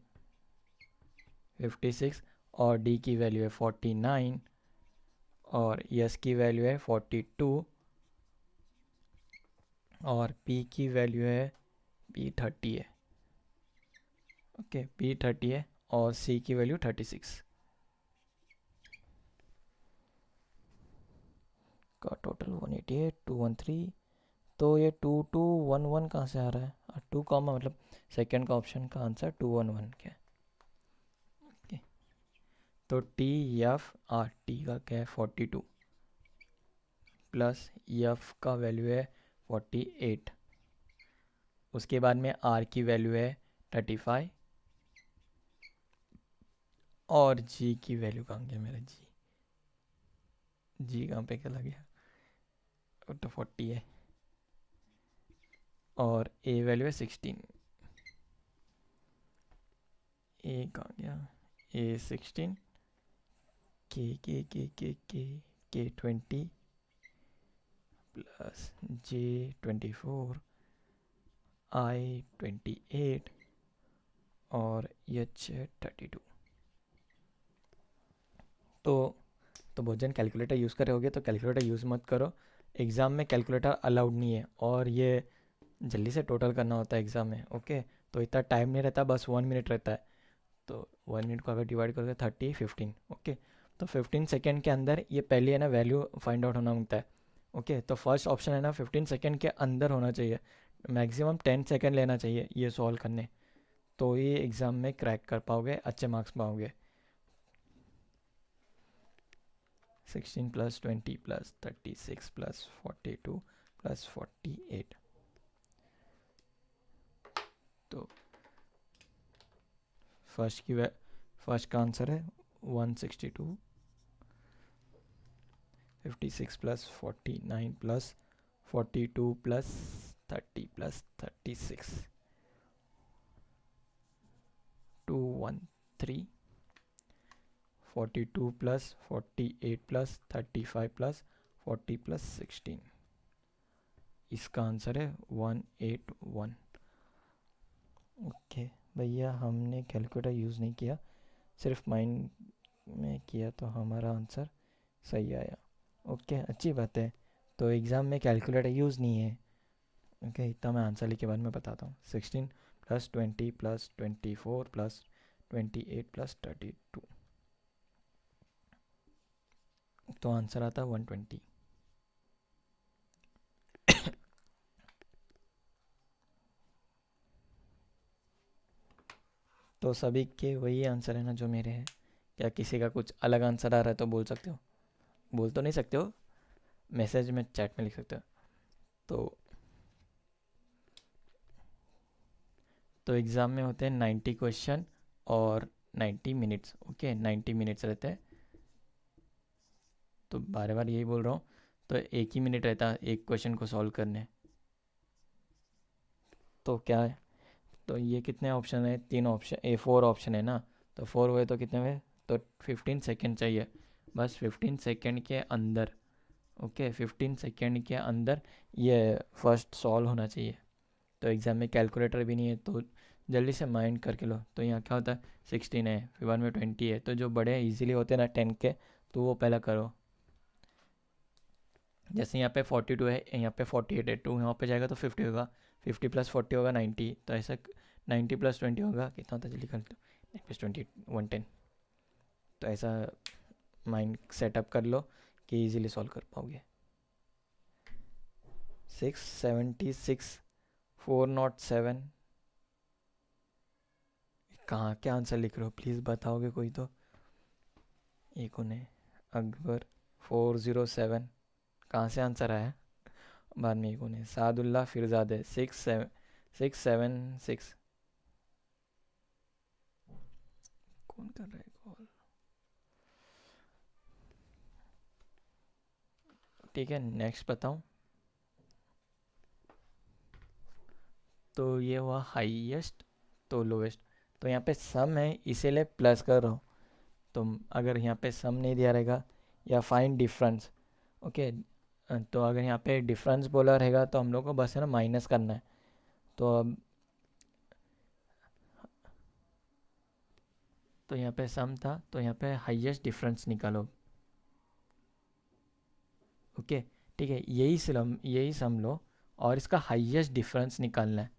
56, और डी की वैल्यू है 49, और एस की वैल्यू है 42, और पी की वैल्यू है पी 30 है, ओके, बी 30 है और सी की वैल्यू 36 का टोटल 188 213। तो ये 2211 कहाँ से आ रहा है? 2 कॉमा मतलब सेकेंड का ऑप्शन का आंसर 211 क्या है? ओके, तो टी एफ आर टी का क्या है 42 प्लस एफ का वैल्यू है 48, उसके बाद में आर की वैल्यू है 35 और जी की वैल्यू कहाँ गया मेरा? जी कहाँ पे चला गया? तो 40 है और ए वैल्यू है 16। ए कहाँ गया? ए 16, के 20 प्लस जे 24 आई 28 और एच 32। तो बहुत जन कैलकुलेटर यूज़ कर रहे होगे, तो कैलकुलेटर यूज़ मत करो, एग्ज़ाम में कैलकुलेटर अलाउड नहीं है और ये जल्दी से टोटल करना होता है एग्ज़ाम में। ओके, तो इतना टाइम नहीं रहता, बस 1 मिनट रहता है। तो 1 मिनट को अगर डिवाइड करोगे 30 15, ओके, तो 15 सेकेंड के अंदर ये पहले है ना वैल्यू फाइंड आउट होना होता है। ओके, तो फर्स्ट ऑप्शन है ना 15 सेकेंड के अंदर होना चाहिए, मैक्सिमम 10 सेकेंड लेना चाहिए ये सॉल्व करने, तो ये एग्ज़ाम में क्रैक कर पाओगे, अच्छे मार्क्स पाओगे। 16 प्लस 20 प्लस 36 प्लस 42 प्लस 48। तो फर्स्ट का आंसर है 162, 56 plus 49 plus 42 plus 30 plus 36 213, 42 plus 48 plus 35 plus 40 plus 16, इसका आंसर है 181। ओके भैया, हमने कैलकुलेटर यूज़ नहीं किया, सिर्फ माइंड में किया, तो हमारा आंसर सही आया। ओके, अच्छी बात है। तो एग्ज़ाम में कैलकुलेटर यूज़ नहीं है। ओके, इतना मैं आंसर लिख के बाद में बताता हूँ। 16 प्लस 20 प्लस 24 प्लस 28 प्लस 32, तो आंसर आता है 120। तो सभी के वही आंसर है ना जो मेरे हैं? क्या किसी का कुछ अलग आंसर आ रहा है तो बोल सकते हो? बोल तो नहीं सकते हो, मैसेज में चैट में लिख सकते हो। तो एग्ज़ाम में होते हैं 90 क्वेश्चन और 90 मिनट्स। ओके, 90 मिनट्स रहते हैं, तो बार बार यही बोल रहा हूँ, तो 1 ही मिनट रहता है एक क्वेश्चन को सॉल्व करने। तो क्या है, तो ये कितने ऑप्शन है? 3 ऑप्शन, 4 ऑप्शन है ना, तो 4 हुए तो कितने हुए? तो 15 सेकेंड चाहिए, बस 15 सेकेंड के अंदर। ओके, 15 सेकेंड के अंदर ये फर्स्ट सॉल्व होना चाहिए। तो एग्ज़ाम में कैलकुलेटर भी नहीं है, तो जल्दी से माइंड करके लो। तो यहाँ क्या होता है, 16 है, फिर बाद में 20 है, तो जो बड़े इजीली होते हैं ना 10 के, तो वो पहला करो। जैसे यहाँ पे 42 है, यहाँ पे 48 है, 2 यहाँ पे जाएगा तो 50 होगा, 50 प्लस 40 होगा 90, तो ऐसा 90 प्लस 20 होगा, कितना होता है जल्दी कर लो, 9 प्लस 20 110। तो ऐसा माइंड सेटअप कर लो कि इजीली सॉल्व कर पाओगे। 676 407, कहाँ के आंसर लिख रहे हो प्लीज़ बताओगे कोई तो? एक उन्हें अकबर 407 कहाँ से आंसर आया? बाद में एक उन्हें सादुल्ला फिरजादे 676। कौन कर रहा है कॉल? ठीक है, नेक्स्ट बताऊं। तो ये हुआ हाईएस्ट, तो लोवेस्ट। तो यहाँ पे सम है इसीलिए प्लस कर रहा हूँ। तो अगर यहाँ पे सम नहीं दिया रहेगा या फाइंड डिफरेंस, ओके, तो अगर यहाँ पे डिफरेंस बोला रहेगा तो हम लोग को बस है ना माइनस करना है। तो अब तो यहाँ पे सम था, तो यहाँ पे हाईएस्ट डिफरेंस निकालो। ओके, ठीक है, यही सम लो और इसका हाईएस्ट डिफरेंस निकालना है।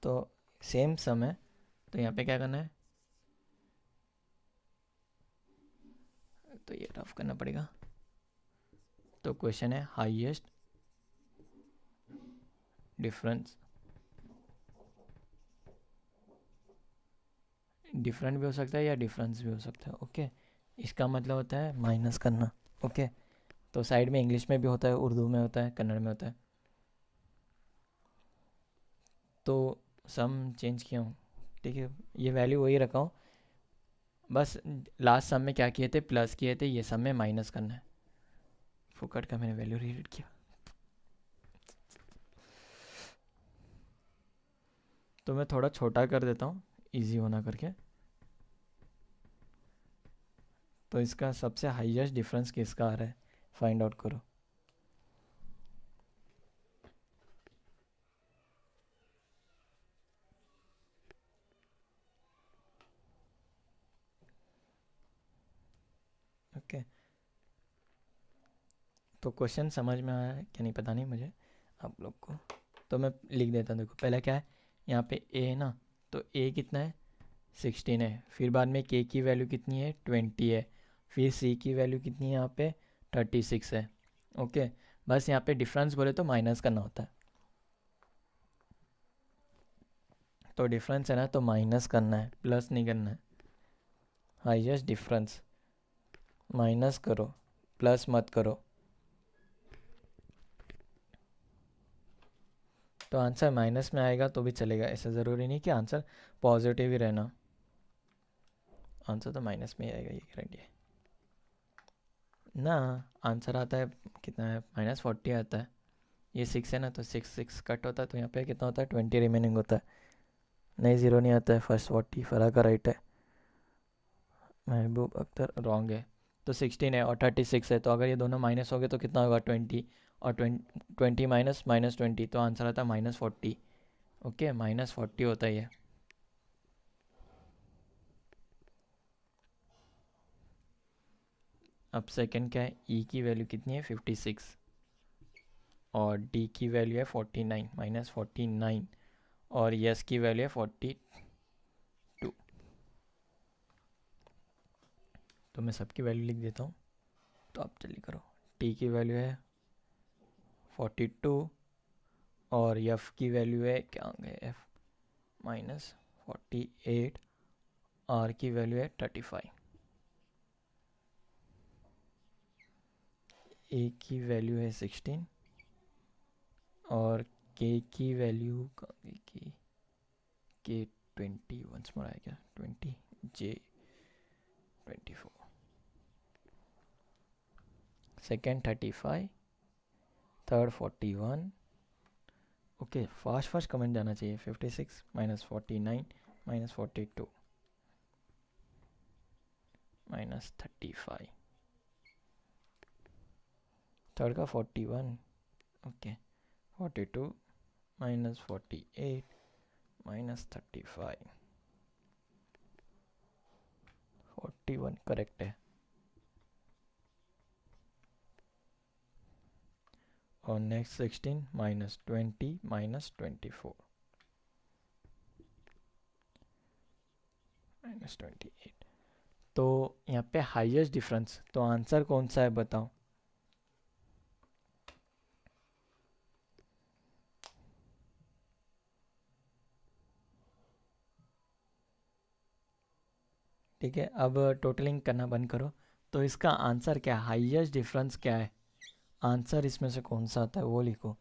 तो सेम सम है, तो यहाँ पे क्या करना है, तो ये रफ करना पड़ेगा। तो क्वेश्चन है हाईएस्ट डिफरेंस, डिफरेंट भी हो सकता है या डिफरेंस भी हो सकता है। ओके, इसका मतलब होता है माइनस करना। ओके, तो साइड में इंग्लिश में भी होता है, उर्दू में होता है, कन्नड़ में होता है। तो सम चेंज किया हूँ, ठीक है, ये वैल्यू वही रखा हूँ, बस लास्ट सम में क्या किए थे, प्लस किए थे, ये सम में माइनस करना है। फुकट का मैंने वैल्यू रीड किया। तो मैं थोड़ा छोटा कर देता हूँ इजी होना करके। तो इसका सबसे हाईएस्ट डिफरेंस किसका आ रहा है, फाइंड आउट करो। ओके, तो क्वेश्चन समझ में आया है क्या नहीं पता नहीं मुझे, आप लोग को। तो मैं लिख देता हूँ, देखो पहला क्या है, यहाँ पे ए है ना, तो ए कितना है 16 है, फिर बाद में के की वैल्यू कितनी है 20 है, फिर सी की वैल्यू कितनी है यहाँ पे 36 है। ओके, बस यहाँ पे डिफरेंस बोले तो माइनस करना होता है, तो डिफरेंस है ना तो माइनस करना है, प्लस नहीं करना है। हाईएस्ट डिफरेंस माइनस करो, प्लस मत करो। तो आंसर माइनस में आएगा तो भी चलेगा, ऐसा ज़रूरी नहीं कि आंसर पॉजिटिव ही रहना, आंसर तो माइनस में ही आएगा, ये गारंटी है ना। आंसर आता है कितना है, -40 आता है, ये 6 है ना, तो 6 कट होता है, तो यहाँ पे कितना होता है 20 रिमेनिंग होता है, नहीं 0 नहीं आता है, फर्स्ट 40 फरा का राइट है। महबूब अख्तर रॉन्ग है, तो 16 है और 36 है, तो अगर ये दोनों माइनस हो गए तो कितना होगा 20, और 20 माइनस -20, तो आंसर आता है -40। ओके, -40 होता है ये। अब सेकंड क्या है, ई की वैल्यू कितनी है 56 और डी की वैल्यू है 49 -49 और यस की वैल्यू है 42। तो मैं सबकी वैल्यू लिख देता हूँ, तो आप जल्दी करो। टी की वैल्यू है 42 और एफ की वैल्यू है क्या होंगे, एफ -48, आर की वैल्यू है 35, ए की वैल्यू है 16 और के की वैल्यू की के 20 वंस मोर आएगा 20, जे 24, second 35, third 41। Okay, fast fast comment जाना चाहिए। 56 -49 -42 -35, थर्ड का 41। ओके, 42 -48 -35, 41 करेक्ट है। और नेक्स्ट 16 -20 -24 -28। तो यहाँ पे हाईएस्ट डिफरेंस, तो आंसर कौन सा है बताओ। ठीक है, अब टोटलिंग करना बंद करो। तो इसका आंसर क्या है, हाईएस्ट डिफरेंस क्या है, आंसर इसमें से कौन सा आता है वो लिखो।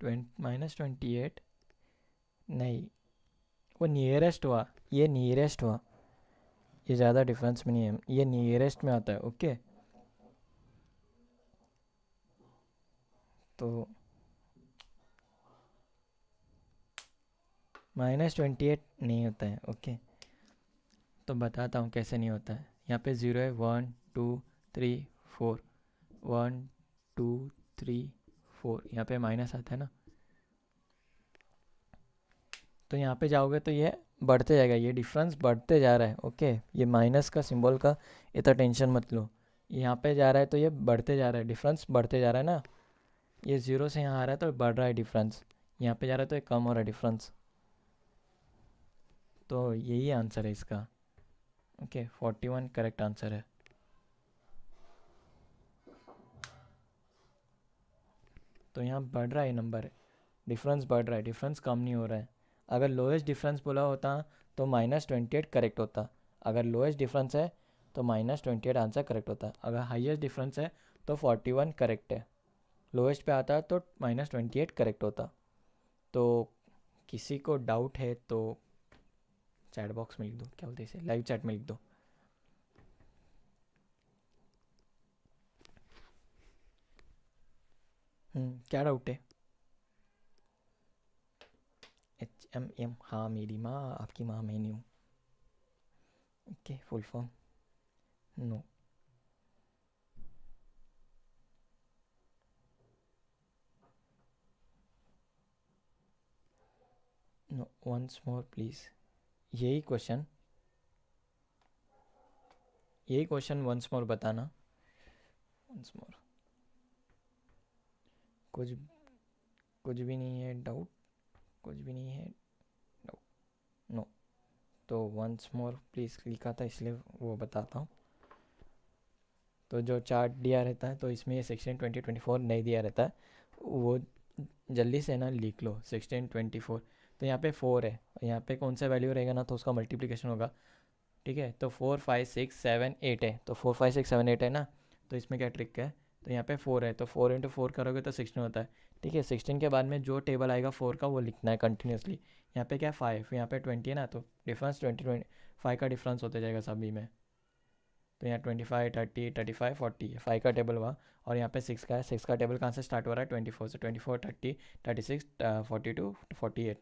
-28 नहीं, वो नियरेस्ट हुआ, ये नियरेस्ट हुआ, ये ज़्यादा डिफरेंस में नहीं है, ये नियरेस्ट में आता है। ओके, तो -28 नहीं होता है। ओके, तो बताता हूँ कैसे नहीं होता है। यहाँ पे 0 है, 1 2 3 4, 1 2 3 4, यहाँ पे माइनस आता है ना, तो यहाँ पे जाओगे तो ये बढ़ते जाएगा, ये डिफरेंस बढ़ते जा रहा है। ओके, ये माइनस का सिंबल का इतना टेंशन मत लो, यहाँ पे जा रहा है तो ये बढ़ते जा रहा है, डिफरेंस बढ़ते जा रहा है ना। ये ज़ीरो से यहाँ आ रहा है तो बढ़ रहा है डिफरेंस, यहाँ पे जा रहा है तो ये कम हो रहा है डिफरेंस। तो यही आंसर है इसका। ओके, 41 करेक्ट आंसर है। तो यहाँ बढ़ रहा है नंबर, डिफरेंस बढ़ रहा है, डिफरेंस कम नहीं हो रहा है। अगर लोएस्ट डिफरेंस बोला होता तो -28 करेक्ट होता। अगर लोएस्ट डिफरेंस है तो -28 आंसर करेक्ट होता। अगर हाईएस्ट डिफरेंस है तो 41 करेक्ट है। लोएस्ट पे आता तो -28 करेक्ट होता। तो किसी को डाउट है तो चैट बॉक्स में लिख दो, क्या बोलते हैं इसे, लाइव चैट में लिख दो। क्या डाउट है? HMM, हाँ मेरी माँ, आपकी माँ मैं नहीं हूँ। Okay, full form no. No, once more please. यही क्वेश्चन वंस मोर बताना, वंस मोर। कुछ कुछ भी नहीं है डाउट, कुछ भी नहीं है डाउट, नो। तो वंस मोर प्लीज़ लिखा था इसलिए वो बताता हूँ। तो जो चार्ट दिया रहता है तो इसमें ये 16, 20, 24 नहीं दिया रहता है, वो जल्दी से ना लिख लो 16, 24। तो यहाँ पे 4 है, यहाँ पे कौन सा वैल्यू रहेगा ना तो उसका मल्टीप्लिकेशन होगा। ठीक है, तो 4, 5, 6, 7, 8 है, तो 4, 5, 6, 7, 8 है ना। तो इसमें क्या ट्रिक है, तो यहाँ पे 4 है तो 4 इंटू 4 करोगे तो 16 होता है। ठीक है, 16 के बाद में जो टेबल आएगा 4 का वो लिखना है कंटिन्यूसली। यहाँ पे क्या 5, यहाँ पे 20 है ना, तो डिफरेंस 5 का डिफरेंस होते जाएगा सभी में। तो यहाँ 25, 30, 35, 40 है, 5 का टेबल हुआ। और यहाँ पे 6 का है, 6 का टेबल कहाँ से स्टार्ट हो रहा है, 24 से। 24, 30, 36, 42, 48।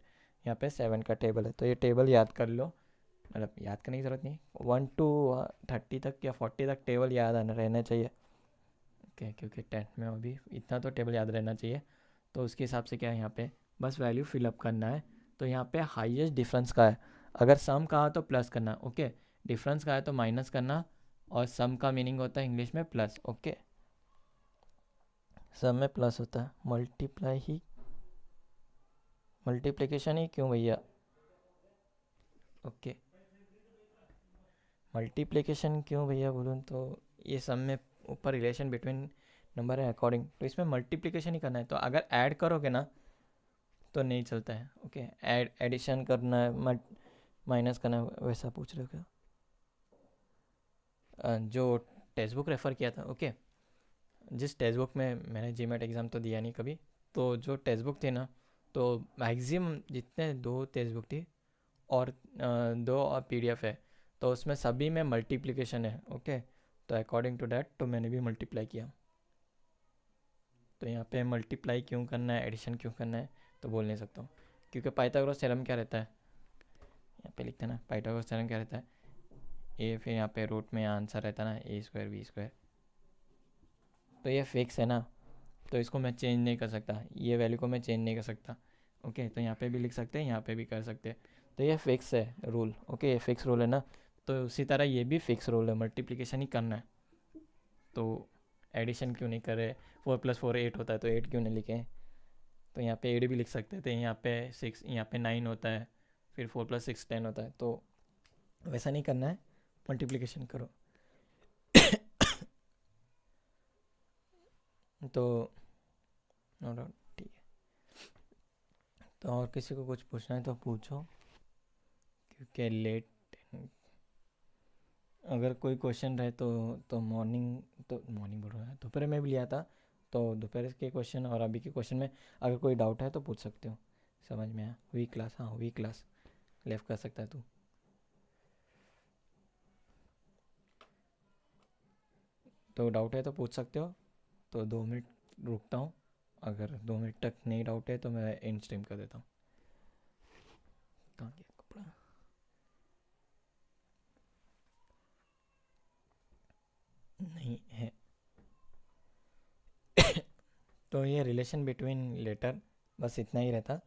यहाँ पे 7 का टेबल है, तो ये टेबल याद कर लो। मतलब याद करने की ज़रूरत नहीं, 1 to 30 तक या 40 तक टेबल याद आना रहना चाहिए। ओके, क्योंकि 10th में अभी इतना तो टेबल याद रहना चाहिए। तो उसके हिसाब से क्या है, यहाँ पे बस वैल्यू फिलअप करना है। तो यहाँ पे हाईएस्ट डिफरेंस का है, अगर सम कहा तो प्लस करना। ओके, डिफरेंस का है तो माइनस करना, और सम का मीनिंग होता है इंग्लिश में प्लस। ओके, सम में प्लस होता है, मल्टीप्लाई ही, मल्टीप्लिकेशन ही क्यों भैया। ओके, मल्टीप्लिकेशन क्यों भैया बोलूँ तो ये सम में ऊपर रिलेशन बिटवीन नंबर है अकॉर्डिंग, तो इसमें मल्टीप्लिकेशन ही करना है। तो अगर ऐड करोगे ना तो नहीं चलता है। ओके, एडिशन करना है, माइनस करना है, वैसा पूछ रहे हो क्या? जो टेक्स्ट बुक रेफ़र किया था, ओके, जिस टेक्स्ट बुक में मैंने जीमेट एग्ज़ाम तो दिया नहीं कभी, तो जो टेक्स्ट बुक थी ना, तो मैक्सिमम जितने 2 टेक्स्ट बुक थी और 2 और PDF है, तो उसमें सभी में मल्टीप्लिकेशन है। ओके, तो अकॉर्डिंग टू डैट तो मैंने भी मल्टीप्लाई किया। तो यहाँ पे मल्टीप्लाई क्यों करना है, एडिशन क्यों करना है तो बोल नहीं सकता हूँ, क्योंकि पाइथागोरस थ्योरम क्या रहता है, यहाँ पे लिखते हैं ना, पाइथागोरस थ्योरम क्या रहता है, ए फिर यहाँ पे रूट में आंसर रहता है ना A² B²। तो ये फिक्स है ना, तो इसको मैं चेंज नहीं कर सकता, ये वैल्यू को मैं चेंज नहीं कर सकता। ओके, तो यहाँ पे भी लिख सकते हैं, यहाँ पे भी कर सकते हैं। तो ये फिक्स है रूल। ओके, ये फिक्स रूल है ना, तो उसी तरह ये भी फिक्स रूल है, मल्टीप्लिकेशन ही करना है। तो एडिशन क्यों नहीं करे, 4 + 4 8 होता है तो 8 क्यों नहीं लिखे। तो यहाँ पे 8 भी लिख सकते थे, यहाँ पे 6, यहाँ पे 9 होता है, फिर 4 + 6 10 होता है। तो वैसा नहीं करना है, मल्टीप्लिकेशन करो। तो नो डाउट, ठीक है। तो और किसी को कुछ पूछना है तो पूछो, क्योंकि लेट, अगर कोई क्वेश्चन रहे तो मॉर्निंग, तो मॉर्निंग बोल रहा है, दोपहर में भी लिया था। तो दोपहर के क्वेश्चन और अभी के क्वेश्चन में अगर कोई डाउट है तो पूछ सकते हो। समझ में आया? वीक क्लास, हाँ वीक क्लास लेफ्ट कर सकता है तू। तो डाउट है तो पूछ सकते हो। तो 2 मिनट रुकता हूँ, अगर 2 मिनट तक नहीं डाउट है तो मैं एंड स्ट्रीम कर देता हूँ। कहाँ गया कपड़ा? नहीं है। तो ये रिलेशन बिटवीन लेटर बस इतना ही रहता,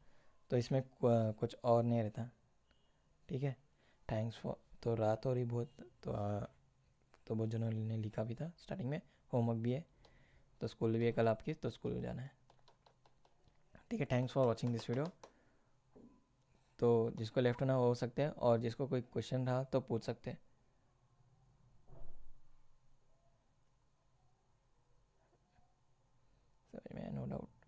तो इसमें कुछ और नहीं रहता। ठीक है, थैंक्स फॉर। तो रात हो रही बहुत, तो बहुत जनों ने लिखा भी था स्टार्टिंग में, होमवर्क भी है, तो स्कूल भी है कल आपकी, तो स्कूल जाना है। ठीक है, thanks for watching this video. तो जिसको लेफ्ट होना हो सकते हैं, और जिसको कोई क्वेश्चन रहा तो पूछ सकते हैं। समझ में, नो डाउट।